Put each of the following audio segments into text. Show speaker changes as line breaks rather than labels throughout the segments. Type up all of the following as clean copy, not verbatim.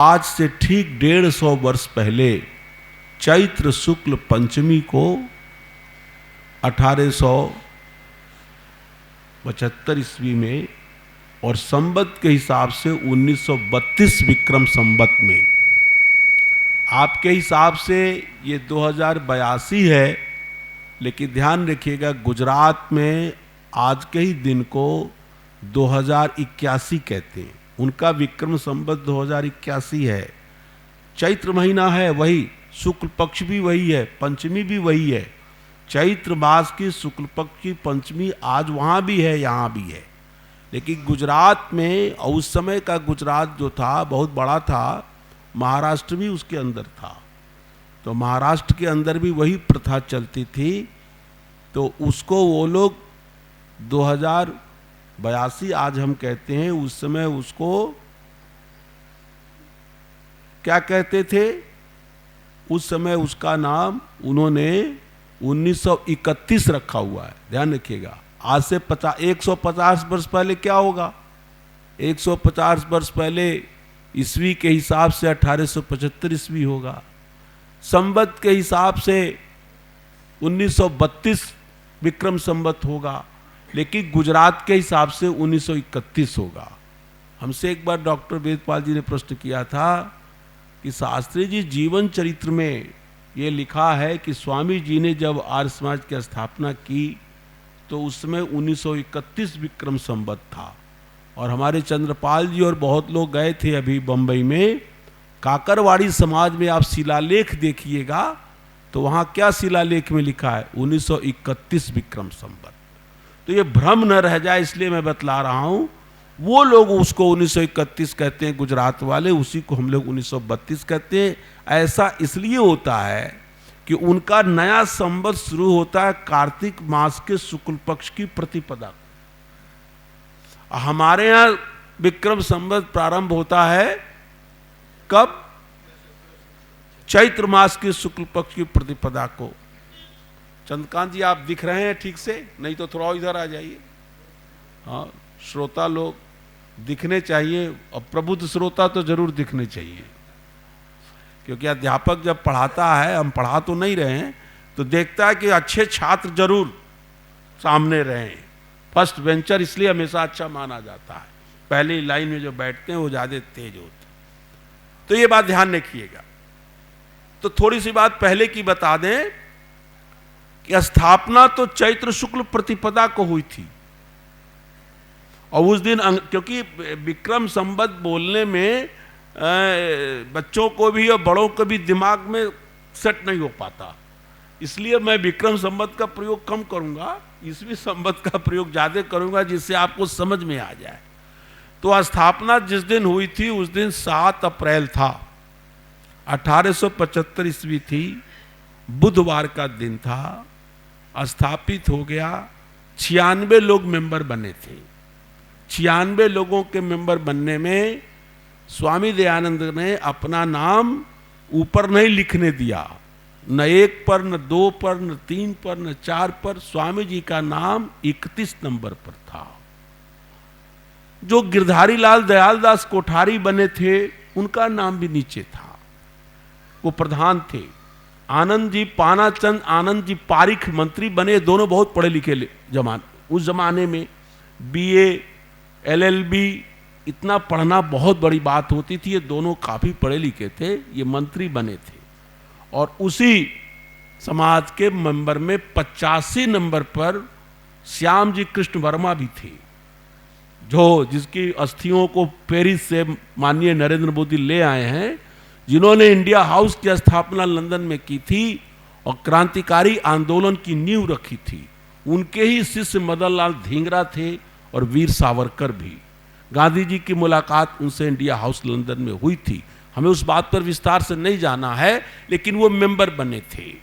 आज से ठीक 150 वर्ष पहले चैत्र शुक्ल पंचमी को 1875 ईस्वी में और संवत के हिसाब से 1932 विक्रम संवत में, आपके हिसाब से ये 2082 है, लेकिन ध्यान रखिएगा गुजरात में आज के ही दिन को 2081 कहते हैं। उनका विक्रम संवत 2081 है। चैत्र महीना है वही, शुक्ल पक्ष भी वही है, पंचमी भी वही है। चैत्र मास की शुक्ल पक्ष की पंचमी आज वहाँ भी है, यहाँ भी है। लेकिन गुजरात में, और उस समय का गुजरात जो था बहुत बड़ा था, महाराष्ट्र भी उसके अंदर था, तो महाराष्ट्र के अंदर भी वही प्रथा चलती थी। तो उसको वो लोग 2082 आज हम कहते हैं, उस समय उसको क्या कहते थे? उस समय उसका नाम उन्होंने 1931 रखा हुआ है। ध्यान रखिएगा, आज से 150 वर्ष पहले क्या होगा? 150 वर्ष पहले ईस्वी के हिसाब से 1875 ईस्वी होगा। संवत के हिसाब से 1932 विक्रम संवत होगा, लेकिन गुजरात के हिसाब से 1931 होगा। हमसे एक बार डॉक्टर वेदपाल जी ने प्रश्न किया था कि शास्त्री जी, जीवन चरित्र में ये लिखा है कि स्वामी जी ने जब आर्य समाज की स्थापना की तो उस समय 1931 विक्रम संवत था, और हमारे चंद्रपाल जी और बहुत लोग गए थे अभी बंबई में। काकरवाड़ी समाज में आप शिलालेख देखिएगा तो वहाँ क्या शिलालेख में लिखा है? 1931 विक्रम संवत। तो ये भ्रम न रह जाए इसलिए मैं बतला रहा हूँ। वो लोग उसको 1931 कहते हैं गुजरात वाले, उसी को हम लोग 1932 कहते हैं। ऐसा इसलिए होता है कि उनका नया संवत शुरू होता है कार्तिक मास के शुक्ल पक्ष की प्रतिपदा। हमारे यहाँ विक्रम संवत प्रारंभ होता है कब? चैत्र मास के शुक्ल पक्ष की प्रतिपदा को। चंद्रकांत जी आप दिख रहे हैं ठीक से? नहीं तो थोड़ा इधर आ जाइए। हाँ, श्रोता लोग दिखने चाहिए, और प्रबुद्ध श्रोता तो जरूर दिखने चाहिए, क्योंकि अध्यापक जब पढ़ाता है, हम पढ़ा तो नहीं रहे हैं, तो देखता है कि अच्छे छात्र जरूर सामने रहें। फर्स्ट बेंचर इसलिए हमेशा अच्छा माना जाता है, पहली लाइन में जो बैठते हैं वो ज्यादा तेज होते हैं। तो ये बात ध्यान रखिएगा। तो थोड़ी सी बात पहले की बता दें कि स्थापना तो चैत्र शुक्ल प्रतिपदा को हुई थी, और उस दिन क्योंकि विक्रम संवत बोलने में बच्चों को भी और बड़ों को भी दिमाग में सेट नहीं हो पाता, इसलिए मैं विक्रम संवत का प्रयोग कम करूंगा, ईस्वी संवत का प्रयोग ज्यादा करूंगा, जिससे आपको समझ में आ जाए। तो स्थापना जिस दिन हुई थी उस दिन 7 अप्रैल था, 1875 ईस्वी थी, बुधवार का दिन था। स्थापित हो गया। 96 लोग मेंबर बने थे। 96 लोगों के मेंबर बनने में स्वामी दयानंद ने अपना नाम ऊपर नहीं लिखने दिया, न 1 पर, न 2 पर, न 3 पर, न 4 पर। स्वामी जी का नाम 31 नंबर पर था। जो गिरधारी लाल दयालदास कोठारी बने थे उनका नाम भी नीचे था, वो प्रधान थे। आनंद जी पानाचंद, आनंद जी पारिख मंत्री बने। दोनों बहुत पढ़े लिखे उस जमाने में BA LLB इतना पढ़ना बहुत बड़ी बात होती थी। ये दोनों काफी पढ़े लिखे थे, ये मंत्री बने थे। और उसी समाज के मेंबर में 85 नंबर पर श्याम जी कृष्ण वर्मा भी थे, जिसकी अस्थियों को पेरिस से माननीय नरेंद्र मोदी ले आए हैं, जिन्होंने इंडिया हाउस की स्थापना लंदन में की थी और क्रांतिकारी आंदोलन की नींव रखी थी। उनके ही शिष्य मदन लाल धींगरा थे और वीर सावरकर भी। गांधी जी की मुलाकात उनसे इंडिया हाउस लंदन में हुई थी। हमें उस बात पर विस्तार से नहीं जाना है, लेकिन वो मेंबर बने थे।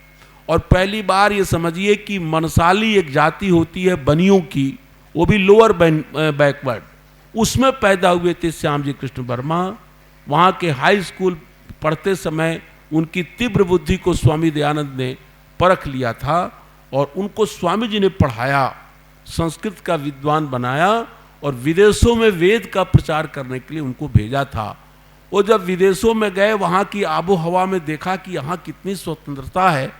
और पहली बार ये समझिए कि मनसाली एक जाति होती है बनियों की, वो भी लोअर बैकवर्ड, उसमें पैदा हुए थे श्याम जी कृष्ण वर्मा। वहाँ के हाई स्कूल पढ़ते समय उनकी तीव्र बुद्धि को स्वामी दयानंद ने परख लिया था, और उनको स्वामी जी ने पढ़ाया, संस्कृत का विद्वान बनाया, और विदेशों में वेद का प्रचार करने के लिए उनको भेजा था। वो जब विदेशों में गए, वहाँ की आबो हवा में देखा कि यहाँ कितनी स्वतंत्रता है,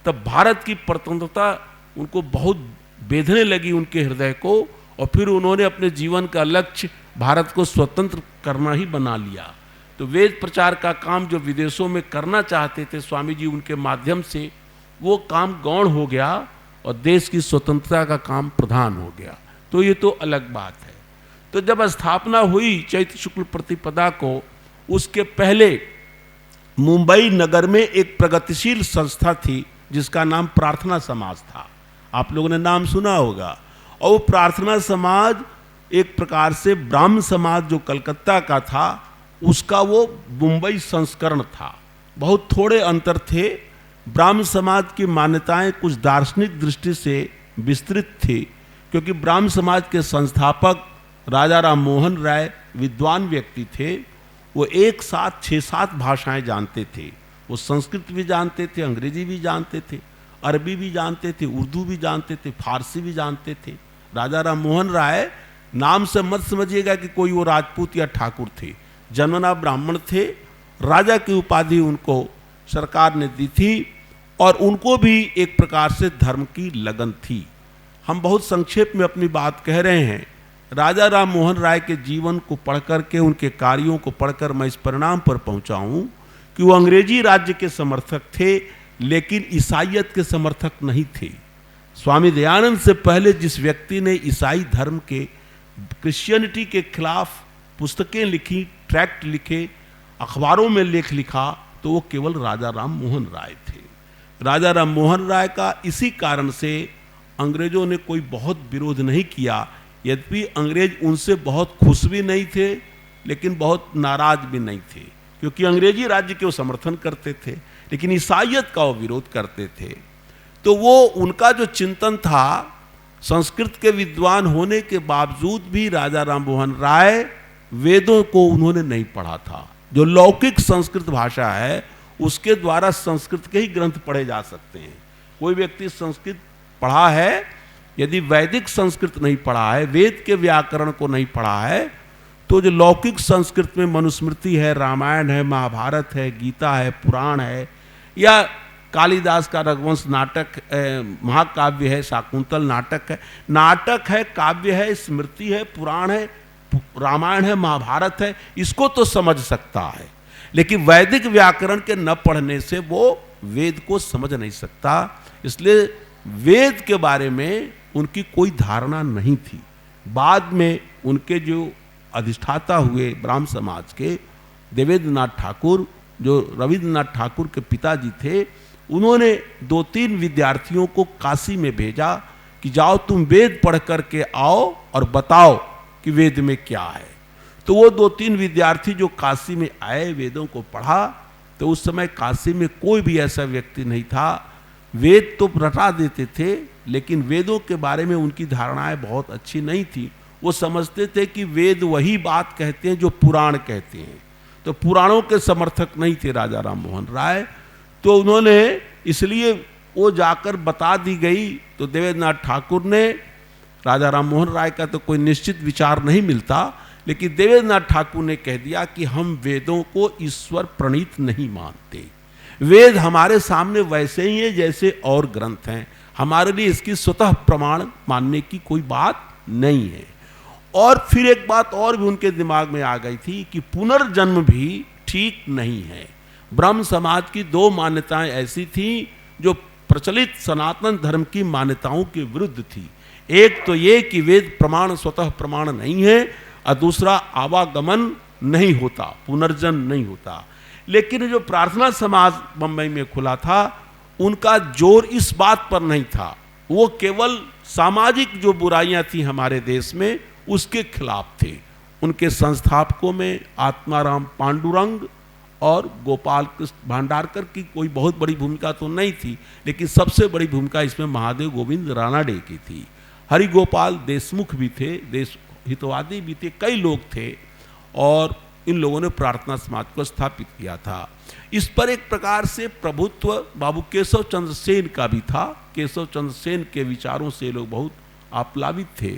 तब भारत की स्वतंत्रता उनको बहुत बेधने लगी उनके हृदय को, और फिर उन्होंने अपने जीवन का लक्ष्य भारत को स्वतंत्र करना ही बना लिया। तो वेद प्रचार का काम जो विदेशों में करना चाहते थे स्वामी जी, उनके माध्यम से वो काम गौण हो गया और देश की स्वतंत्रता का काम प्रधान हो गया। तो ये तो अलग बात है। तो जब स्थापना हुई चैत्र शुक्ल प्रतिपदा को, उसके पहले मुंबई नगर में एक प्रगतिशील संस्था थी जिसका नाम प्रार्थना समाज था। आप लोगों ने नाम सुना होगा। और वो प्रार्थना समाज एक प्रकार से ब्राह्म समाज जो कलकत्ता का था उसका वो मुंबई संस्करण था। बहुत थोड़े अंतर थे। ब्राह्म समाज की मान्यताएं कुछ दार्शनिक दृष्टि से विस्तृत थी, क्योंकि ब्राह्म समाज के संस्थापक राजा राम मोहन राय विद्वान व्यक्ति थे। वो एक साथ 6-7 भाषाएं जानते थे। वो संस्कृत भी जानते थे, अंग्रेजी भी जानते थे, अरबी भी जानते थे, उर्दू भी जानते थे, फारसी भी जानते थे। राजा राम मोहन राय नाम से मत समझिएगा कि कोई वो राजपूत या ठाकुर थे। जन्मना ब्राह्मण थे। राजा की उपाधि उनको सरकार ने दी थी और उनको भी एक प्रकार से धर्म की लगन थी। हम बहुत संक्षेप में अपनी बात कह रहे हैं। राजा राम मोहन राय के जीवन को पढ़कर के, उनके कार्यों को पढ़कर मैं इस परिणाम पर पहुंचा हूं कि वो अंग्रेजी राज्य के समर्थक थे, लेकिन ईसाईयत के समर्थक नहीं थे। स्वामी दयानंद से पहले जिस व्यक्ति ने ईसाई धर्म के, क्रिश्चियनिटी के खिलाफ पुस्तकें लिखी, ट्रैक्ट लिखे, अखबारों में लेख लिखा, तो वो केवल राजा राम मोहन राय थे। राजा राम मोहन राय का इसी कारण से अंग्रेजों ने कोई बहुत विरोध नहीं किया। यद्यपि अंग्रेज उनसे बहुत खुश भी नहीं थे, लेकिन बहुत नाराज भी नहीं थे, क्योंकि अंग्रेजी राज्य के वो समर्थन करते थे, लेकिन ईसाईयत का वो विरोध करते थे। तो वो उनका जो चिंतन था, संस्कृत के विद्वान होने के बावजूद भी राजा राम मोहन राय वेदों को उन्होंने नहीं पढ़ा था। जो लौकिक संस्कृत भाषा है उसके द्वारा संस्कृत के ही ग्रंथ पढ़े जा सकते हैं। कोई व्यक्ति संस्कृत पढ़ा है, यदि वैदिक संस्कृत नहीं पढ़ा है, वेद के व्याकरण को नहीं पढ़ा है, तो जो लौकिक संस्कृत में मनुस्मृति है, रामायण है, महाभारत है, गीता है, पुराण है, या कालिदास का रघुवंश नाटक महाकाव्य है, शाकुंतल नाटक है, काव्य है, स्मृति है, पुराण है, रामायण है, महाभारत है, इसको तो समझ सकता है। लेकिन वैदिक व्याकरण के न पढ़ने से वो वेद को समझ नहीं सकता। इसलिए वेद के बारे में उनकी कोई धारणा नहीं थी। बाद में उनके जो अधिष्ठाता हुए ब्राह्म समाज के देवेंद्रनाथ ठाकुर, जो रविंद्रनाथ ठाकुर के पिताजी थे, उन्होंने 2-3 विद्यार्थियों को काशी में भेजा कि जाओ तुम वेद पढ़ करके आओ और बताओ कि वेद में क्या है। तो वो 2-3 विद्यार्थी जो काशी में आए, वेदों को पढ़ा, तो उस समय काशी में कोई भी ऐसा व्यक्ति नहीं था। वेद तो रटा देते थे, लेकिन वेदों के बारे में उनकी धारणाएं बहुत अच्छी नहीं थी। वो समझते थे कि वेद वही बात कहते हैं जो पुराण कहते हैं। तो पुराणों के समर्थक नहीं थे राजा राम मोहन राय। तो उन्होंने, इसलिए वो जाकर बता दी गई, तो देवेंद्रनाथ ठाकुर ने, राजा राम मोहन राय का तो कोई निश्चित विचार नहीं मिलता, लेकिन देवेंद्रनाथ ठाकुर ने कह दिया कि हम वेदों को ईश्वर प्रणीत नहीं मानते। वेद हमारे सामने वैसे ही है जैसे और ग्रंथ हैं, हमारे लिए इसकी स्वतः प्रमाण मानने की कोई बात नहीं है। और फिर एक बात और भी उनके दिमाग में आ गई थी कि पुनर्जन्म भी ठीक नहीं है। ब्रह्म समाज की 2 मान्यताएं ऐसी थी जो प्रचलित सनातन धर्म की मान्यताओं के विरुद्ध थी। एक तो ये कि वेद प्रमाण स्वतः प्रमाण नहीं है, और दूसरा आवागमन नहीं होता, पुनर्जन्म नहीं होता। लेकिन जो प्रार्थना समाज बम्बई में खुला था, उनका जोर इस बात पर नहीं था। वो केवल सामाजिक जो बुराइयां थी हमारे देश में उसके खिलाफ थे। उनके संस्थापकों में आत्माराम पांडुरंग और गोपाल कृष्ण भांडारकर की कोई बहुत बड़ी भूमिका तो नहीं थी, लेकिन सबसे बड़ी भूमिका इसमें महादेव गोविंद रानाडे की थी। हरिगोपाल देशमुख भी थे, देश हितवादी भी थे, कई लोग थे, और इन लोगों ने प्रार्थना समाज को स्थापित किया था। इस पर एक प्रकार से प्रभुत्व बाबू केशव चंद्र सेन का भी था। केशव चंद्र सेन के विचारों से लोग बहुत आप्लावित थे।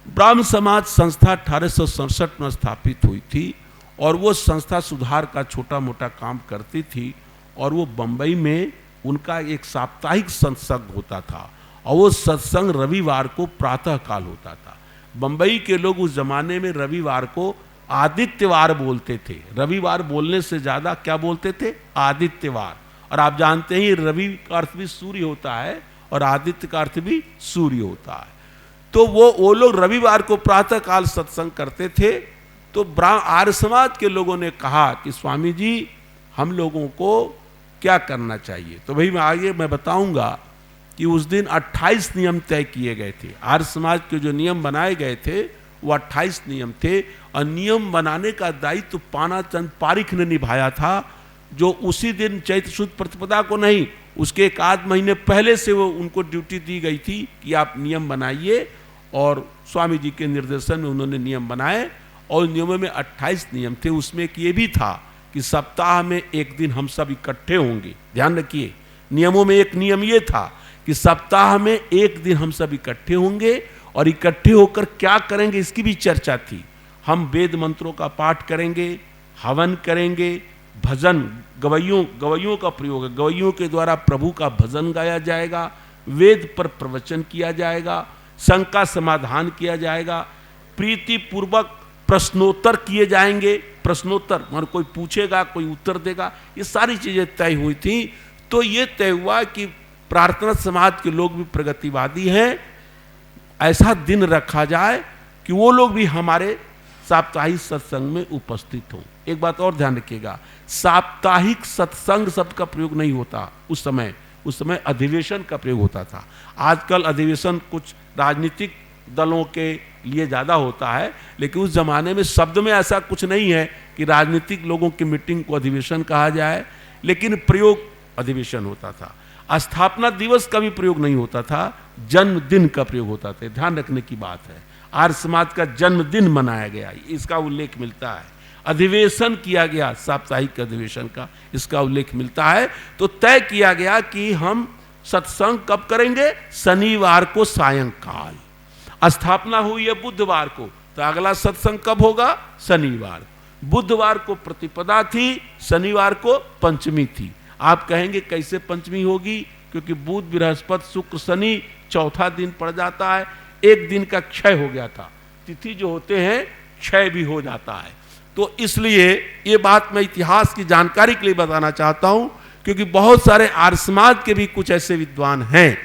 ब्राह्म समाज संस्था 1867 में स्थापित हुई थी और वो संस्था सुधार का छोटा मोटा काम करती थी। और वो बम्बई में उनका एक साप्ताहिक सत्संग होता था और वो सत्संग रविवार को प्रातः काल होता था। बम्बई के लोग उस जमाने में रविवार को आदित्यवार बोलते थे। रविवार बोलने से ज्यादा क्या बोलते थे? आदित्यवार। और आप जानते हैं रवि का अर्थ भी सूर्य होता है और आदित्य का अर्थ भी सूर्य होता है। तो वो लोग रविवार को प्रातः काल सत्संग करते थे। तो आर्य समाज के लोगों ने कहा कि स्वामी जी हम लोगों को क्या करना चाहिए। तो भाई आगे मैं बताऊंगा कि उस दिन 28 नियम तय किए गए थे। आर्य समाज के जो नियम बनाए गए थे वो 28 नियम थे और नियम बनाने का दायित्व पानाचंद पारिख ने निभाया था, जो उसी दिन चैत्र शुद्ध प्रतिपदा को नहीं, उसके एक आध महीने पहले से वो उनको ड्यूटी दी गई थी कि आप नियम बनाइए। और स्वामी जी के निर्देशन में उन्होंने नियम बनाए और नियमों में 28 नियम थे। उसमें एक ये भी था कि सप्ताह में एक दिन हम सब इकट्ठे होंगे। ध्यान रखिए, नियमों में एक नियम ये था कि सप्ताह में एक दिन हम सब इकट्ठे होंगे और इकट्ठे होकर क्या करेंगे इसकी भी चर्चा थी। हम वेद मंत्रों का पाठ करेंगे, हवन करेंगे, भजन गवैयों का प्रयोग है, गवैयों के द्वारा प्रभु का भजन गाया जाएगा, वेद पर प्रवचन किया जाएगा, शंका समाधान किया जाएगा, प्रीति पूर्वक प्रश्नोत्तर किए जाएंगे। प्रश्नोत्तर मतलब कोई पूछेगा कोई उत्तर देगा, ये सारी चीजें तय हुई थी। तो ये तय हुआ कि प्रार्थना समाज के लोग भी प्रगतिवादी हैं, ऐसा दिन रखा जाए कि वो लोग भी हमारे साप्ताहिक सत्संग में उपस्थित हों। एक बात और ध्यान रखिएगा, साप्ताहिक सत्संग शब्द का प्रयोग नहीं होता उस समय अधिवेशन का प्रयोग होता था। आजकल अधिवेशन कुछ राजनीतिक दलों के लिए ज्यादा होता है, लेकिन उस जमाने में शब्द में ऐसा कुछ नहीं है कि राजनीतिक लोगों की मीटिंग को अधिवेशन कहा जाए, लेकिन प्रयोग अधिवेशन होता था। स्थापना दिवस का भी प्रयोग नहीं होता था, जन्मदिन का प्रयोग होता था। ध्यान रखने की बात है, आर्य समाज का जन्मदिन मनाया गया, इसका उल्लेख मिलता है। अधिवेशन किया गया साप्ताहिक अधिवेशन का, इसका उल्लेख मिलता है। तो तय किया गया कि हम सत्संग कब करेंगे? शनिवार को सायंकाल। स्थापना हुई है बुधवार को, तो अगला सत्संग कब होगा? शनिवार। बुधवार को प्रतिपदा थी, शनिवार को पंचमी थी। आप कहेंगे कैसे पंचमी होगी? क्योंकि बुध बृहस्पति शुक्र शनि चौथा दिन पड़ जाता है, एक दिन का क्षय हो गया था, तिथि जो होते हैं क्षय भी हो जाता है। तो इसलिए ये बात मैं इतिहास की जानकारी के लिए बताना चाहता हूं, क्योंकि बहुत सारे आर्य समाज के भी कुछ ऐसे विद्वान हैं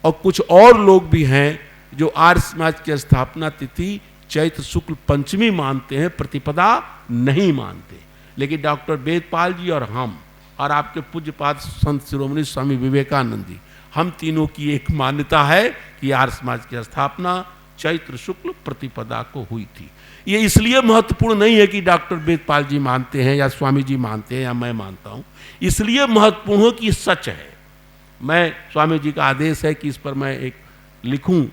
और कुछ और लोग भी हैं जो आर्य समाज की स्थापना तिथि चैत्र शुक्ल पंचमी मानते हैं, प्रतिपदा नहीं मानते। लेकिन डॉक्टर वेदपाल जी और हम और आपके पूज्यपाद संत शिरोमणि स्वामी विवेकानंद जी, हम तीनों की एक मान्यता है कि आर्य समाज की स्थापना चैत्र शुक्ल प्रतिपदा को हुई थी। ये इसलिए महत्वपूर्ण नहीं है कि डॉक्टर वेदपाल जी मानते हैं या स्वामी जी मानते हैं या मैं मानता हूं, इसलिए महत्वपूर्ण हो कि सच है। मैं स्वामी जी का आदेश है कि इस पर मैं एक लिखूं,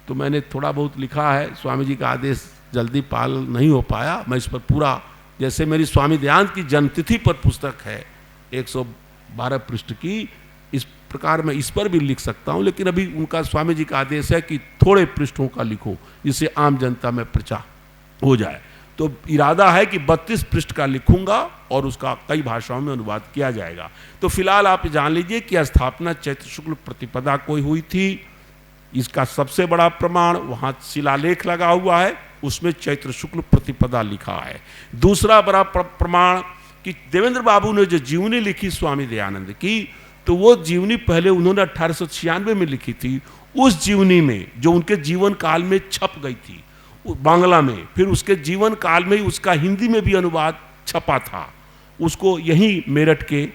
तो मैंने थोड़ा बहुत लिखा है। स्वामी जी का आदेश जल्दी पालन नहीं हो पाया। मैं इस पर पूरा, जैसे मेरी स्वामी दयानंद की जन्मतिथि पर पुस्तक है 112 पृष्ठ की, इस प्रकार मैं इस पर भी लिख सकता हूं, लेकिन अभी उनका स्वामी जी का आदेश है कि थोड़े पृष्ठों का लिखो जिससे आम जनता में प्रचार हो जाए। तो इरादा है कि 32 पृष्ठ का लिखूंगा और उसका कई भाषाओं में अनुवाद किया जाएगा। तो फिलहाल आप जान लीजिए कि स्थापना चैत्र शुक्ल प्रतिपदा को हुई थी। इसका सबसे बड़ा प्रमाण वहां शिलालेख लगा हुआ है, उसमें चैत्र शुक्ल प्रतिपदा लिखा है। दूसरा बड़ा प्रमाण कि देवेंद्र बाबू ने जो जीवनी लिखी स्वामी दयानंद की, तो वो जीवनी पहले उन्होंने 1896 में लिखी थी। उस जीवनी में जो उनके जीवन काल में छप गई थी बांग्ला में, फिर उसके जीवन काल में ही उसका हिंदी में भी अनुवाद छपा था, उसको यही मेरठ के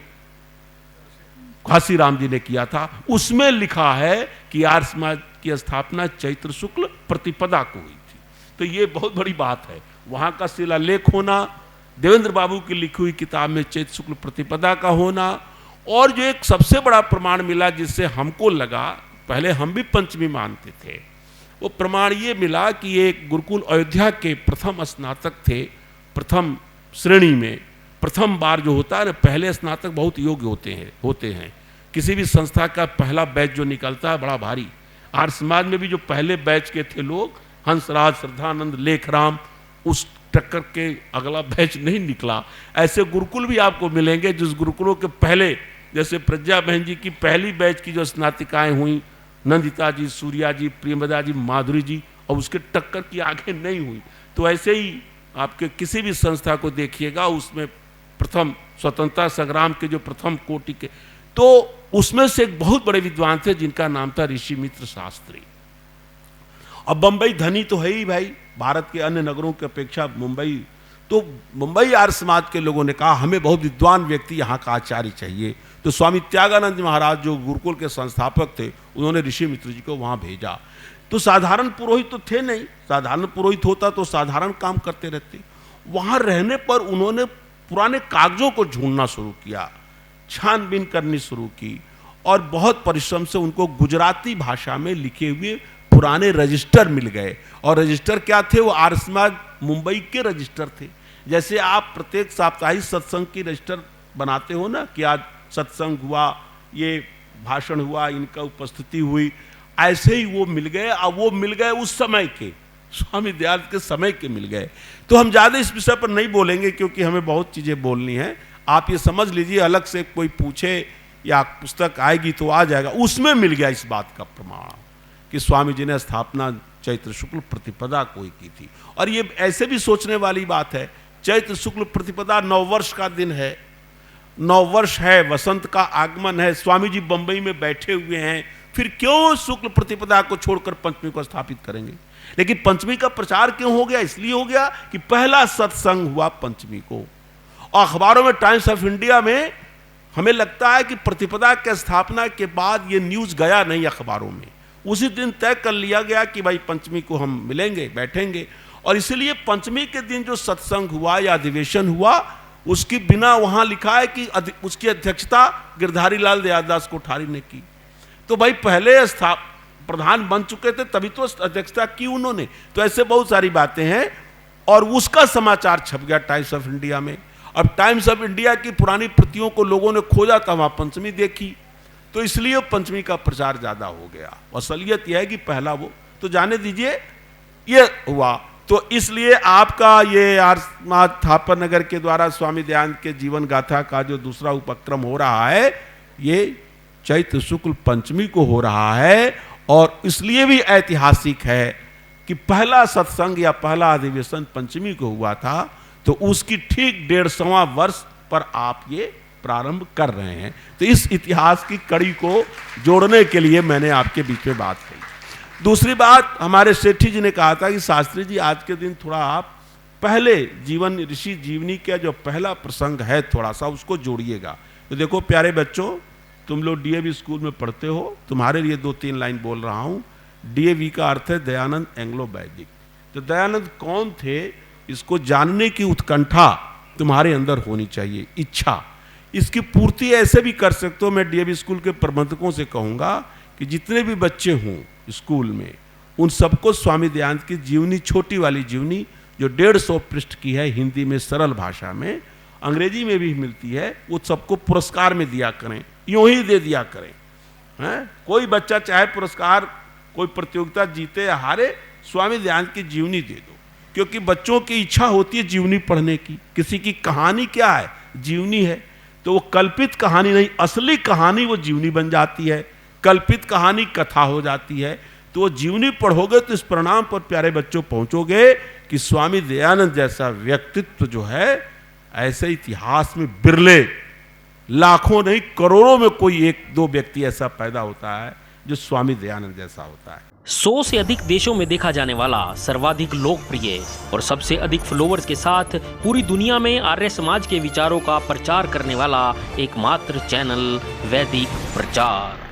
घासीराम जी ने किया था। उसमें लिखा है कि आर्य समाज की स्थापना चैत्र शुक्ल प्रतिपदा को हुई थी। तो ये बहुत बड़ी बात है। वहां का शिलालेख होना, देवेंद्र बाबू की लिखी हुई किताब में चैत्र शुक्ल प्रतिपदा का होना, और जो एक सबसे बड़ा प्रमाण मिला जिससे हमको लगा, पहले हम भी पंचमी मानते थे, वो प्रमाण ये मिला कि एक गुरुकुल अयोध्या के प्रथम स्नातक थे, प्रथम श्रेणी में प्रथम बार जो होता है ना, पहले स्नातक बहुत योग्य होते हैं। किसी भी संस्था का पहला बैच जो निकलता है बड़ा भारी। आर्य समाज में भी जो पहले बैच के थे लोग, हंसराज, श्रद्धानंद, लेखराम, उस टक्कर के अगला बैच नहीं निकला। ऐसे गुरुकुल भी आपको मिलेंगे जिस गुरुकुलों के पहले, जैसे प्रज्ञा बहन जी की पहली बैच की जो स्नातिकाएं हुई, नंदिता जी, सूर्या जी, प्रियमदा जी, माधुरी जी, और उसके टक्कर की आगे नहीं हुई। तो ऐसे ही आपके किसी भी संस्था को देखिएगा, उसमें प्रथम स्वतंत्रता संग्राम के जो प्रथम कोटि के, तो उसमें से एक बहुत बड़े विद्वान थे जिनका नाम था ऋषि मित्र शास्त्री। अब बंबई धनी तो है ही भाई, भारत के अन्य नगरों की अपेक्षा मुंबई, तो मुंबई आर्य समाज के लोगों ने कहा हमें बहुत विद्वान व्यक्ति यहाँ का आचार्य चाहिए। तो स्वामी त्यागानंद महाराज जो गुरुकुल के संस्थापक थे, उन्होंने ऋषि मित्र जी को वहाँ भेजा। तो साधारण पुरोहित तो थे नहीं, साधारण पुरोहित होता तो साधारण काम करते रहते। वहाँ रहने पर उन्होंने पुराने कागजों को ढूंढना शुरू किया, छानबीन करनी शुरू की, और बहुत परिश्रम से उनको गुजराती भाषा में लिखे हुए पुराने रजिस्टर मिल गए। और रजिस्टर क्या थे? वो आर्य समाज मुंबई के रजिस्टर थे। जैसे आप प्रत्येक साप्ताहिक सत्संग की रजिस्टर बनाते हो ना, कि आज सत्संग हुआ, ये भाषण हुआ, इनका उपस्थिति हुई, ऐसे ही वो मिल गए। अब वो मिल गए उस समय के, स्वामी दयानंद के समय के मिल गए। तो हम ज़्यादा इस विषय पर नहीं बोलेंगे क्योंकि हमें बहुत चीज़ें बोलनी हैं। आप ये समझ लीजिए, अलग से कोई पूछे या पुस्तक आएगी तो आ जाएगा, उसमें मिल गया इस बात का प्रमाण कि स्वामी जी ने स्थापना चैत्र शुक्ल प्रतिपदा को ही की थी। और ये ऐसे भी सोचने वाली बात है, चैत्र शुक्ल प्रतिपदा नववर्ष का दिन है, नववर्ष है, वसंत का आगमन है, स्वामी जी बंबई में बैठे हुए हैं, फिर क्यों शुक्ल प्रतिपदा को छोड़कर पंचमी को स्थापित करेंगे? लेकिन पंचमी का प्रचार क्यों हो गया? इसलिए हो गया कि पहला सत्संग हुआ पंचमी को। और अखबारों में, टाइम्स ऑफ इंडिया में हमें लगता है कि प्रतिपदा के स्थापना के बाद ये न्यूज़ गया नहीं अखबारों में, उसी दिन तय कर लिया गया कि भाई पंचमी को हम मिलेंगे, बैठेंगे। और इसलिए पंचमी के दिन जो सत्संग हुआ या अधिवेशन हुआ, उसकी बिना वहाँ लिखा है कि उसकी अध्यक्षता गिरधारी लाल दयालदास कोठारी ने की। तो भाई पहले प्रधान बन चुके थे, तभी तो अध्यक्षता की उन्होंने। तो ऐसे बहुत सारी बातें हैं, और उसका समाचार छप गया टाइम्स ऑफ इंडिया में। अब टाइम्स ऑफ इंडिया की पुरानी प्रतियों को लोगों ने खोजा था, वहाँ पंचमी देखी, तो इसलिए पंचमी का प्रचार ज़्यादा हो गया। असलियत यह है कि पहला वो, तो जाने दीजिए ये हुआ। तो इसलिए आपका ये आर्य समाज थापर नगर के द्वारा स्वामी दयानंद के जीवन गाथा का जो दूसरा उपक्रम हो रहा है, ये चैत्र शुक्ल पंचमी को हो रहा है। और इसलिए भी ऐतिहासिक है कि पहला सत्संग या पहला अधिवेशन पंचमी को हुआ था, तो उसकी ठीक 150वां वर्ष पर आप ये प्रारंभ कर रहे हैं। तो इस इतिहास की कड़ी को जोड़ने के लिए मैंने आपके बीच में बात कही। दूसरी बात, हमारे सेठी जी ने कहा था कि शास्त्री जी आज के दिन थोड़ा आप पहले जीवन ऋषि जीवनी का जो पहला प्रसंग है थोड़ा सा उसको जोड़िएगा। तो देखो प्यारे बच्चों, तुम लोग डीएवी स्कूल में पढ़ते हो, तुम्हारे लिए 2-3 लाइन बोल रहा हूँ। डीएवी का अर्थ है दयानंद एंग्लो वैदिक। तो दयानंद कौन थे, इसको जानने की उत्कंठा तुम्हारे अंदर होनी चाहिए, इच्छा। इसकी पूर्ति ऐसे भी कर सकते हो, मैं डीएवी स्कूल के प्रबंधकों से कहूँगा कि जितने भी बच्चे हों स्कूल में, उन सबको स्वामी दयानंद की जीवनी, छोटी वाली जीवनी जो 150 पृष्ठ की है, हिंदी में सरल भाषा में, अंग्रेजी में भी मिलती है, वो सबको पुरस्कार में दिया करें, यूं ही दे दिया करें। हैं? कोई बच्चा चाहे पुरस्कार, कोई प्रतियोगिता जीते या हारे, स्वामी दयानंद की जीवनी दे दो, क्योंकि बच्चों की इच्छा होती है जीवनी पढ़ने की। किसी की कहानी क्या है? जीवनी है। तो वो कल्पित कहानी नहीं, असली कहानी वो जीवनी बन जाती है, कल्पित कहानी कथा हो जाती है। तो वो जीवनी पढ़ोगे तो इस परिणाम पर प्यारे बच्चों पहुंचोगे कि स्वामी दयानंद जैसा व्यक्तित्व जो है, ऐसे इतिहास में बिरले, लाखों नहीं करोड़ों में कोई 1-2 व्यक्ति ऐसा पैदा होता है जो स्वामी दयानंद जैसा होता है।
100 से अधिक देशों में देखा जाने वाला, सर्वाधिक लोकप्रिय और सबसे अधिक फॉलोअर्स के साथ पूरी दुनिया में आर्य समाज के विचारों का प्रचार करने वाला एकमात्र चैनल वैदिक प्रचार।